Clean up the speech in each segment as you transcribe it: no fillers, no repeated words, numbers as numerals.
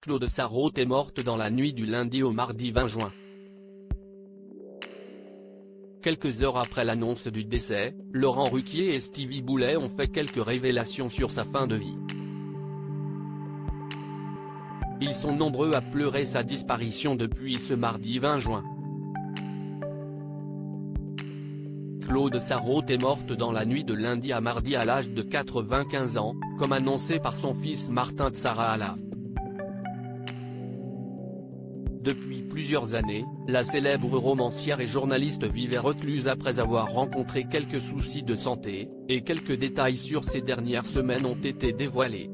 Claude Sarraute est morte dans la nuit du lundi au mardi 20 juin. Quelques heures après l'annonce du décès, Laurent Ruquier et Stevie Boulet ont fait quelques révélations sur sa fin de vie. Ils sont nombreux à pleurer sa disparition depuis ce mardi 20 juin. Claude Sarraute est morte dans la nuit de lundi à mardi à l'âge de 95 ans, comme annoncé par son fils Martin Tsarahalla. Depuis plusieurs années, la célèbre romancière et journaliste vivait recluse après avoir rencontré quelques soucis de santé, et quelques détails sur ces dernières semaines ont été dévoilés.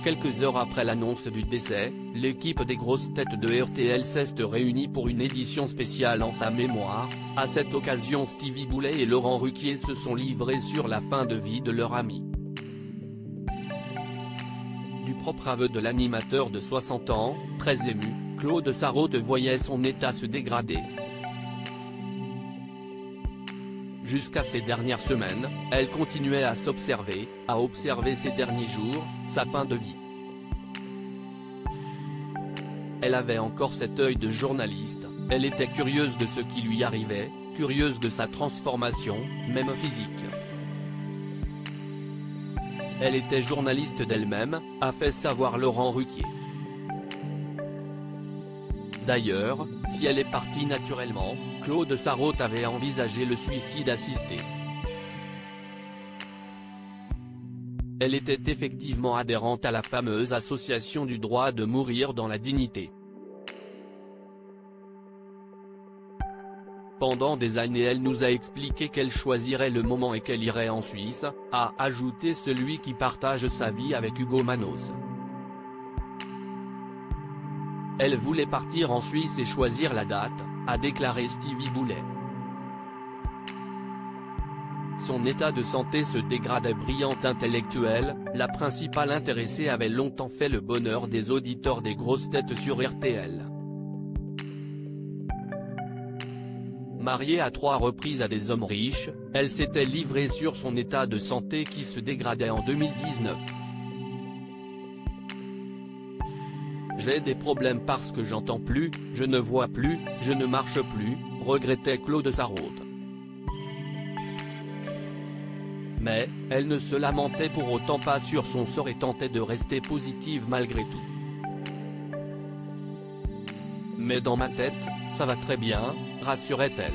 Quelques heures après l'annonce du décès, l'équipe des grosses têtes de RTL s'est réunie pour une édition spéciale en sa mémoire. À cette occasion, Stevie Boulet et Laurent Ruquier se sont livrés sur la fin de vie de leur ami. Du propre aveu de l'animateur de 60 ans, très ému, Claude Sarraute voyait son état se dégrader. Jusqu'à ces dernières semaines, elle continuait à s'observer, à observer ces derniers jours, sa fin de vie. Elle avait encore cet œil de journaliste, elle était curieuse de ce qui lui arrivait, curieuse de sa transformation, même physique. Elle était journaliste d'elle-même, a fait savoir Laurent Ruquier. D'ailleurs, si elle est partie naturellement, Claude Sarraute avait envisagé le suicide assisté. Elle était effectivement adhérente à la fameuse association du droit de mourir dans la dignité. Pendant des années elle nous a expliqué qu'elle choisirait le moment et qu'elle irait en Suisse, a ajouté celui qui partage sa vie avec Hugo Manos. Elle voulait partir en Suisse et choisir la date, a déclaré Stevie Boulet. Son état de santé se dégradait. Brillante intellectuelle, la principale intéressée avait longtemps fait le bonheur des auditeurs des grosses têtes sur RTL. Mariée à 3 reprises à des hommes riches, elle s'était livrée sur son état de santé qui se dégradait en 2019. J'ai des problèmes parce que j'entends plus, je ne vois plus, je ne marche plus, regrettait Claude Sarraute. Mais, elle ne se lamentait pour autant pas sur son sort et tentait de rester positive malgré tout. Mais dans ma tête, ça va très bien, rassurait-elle.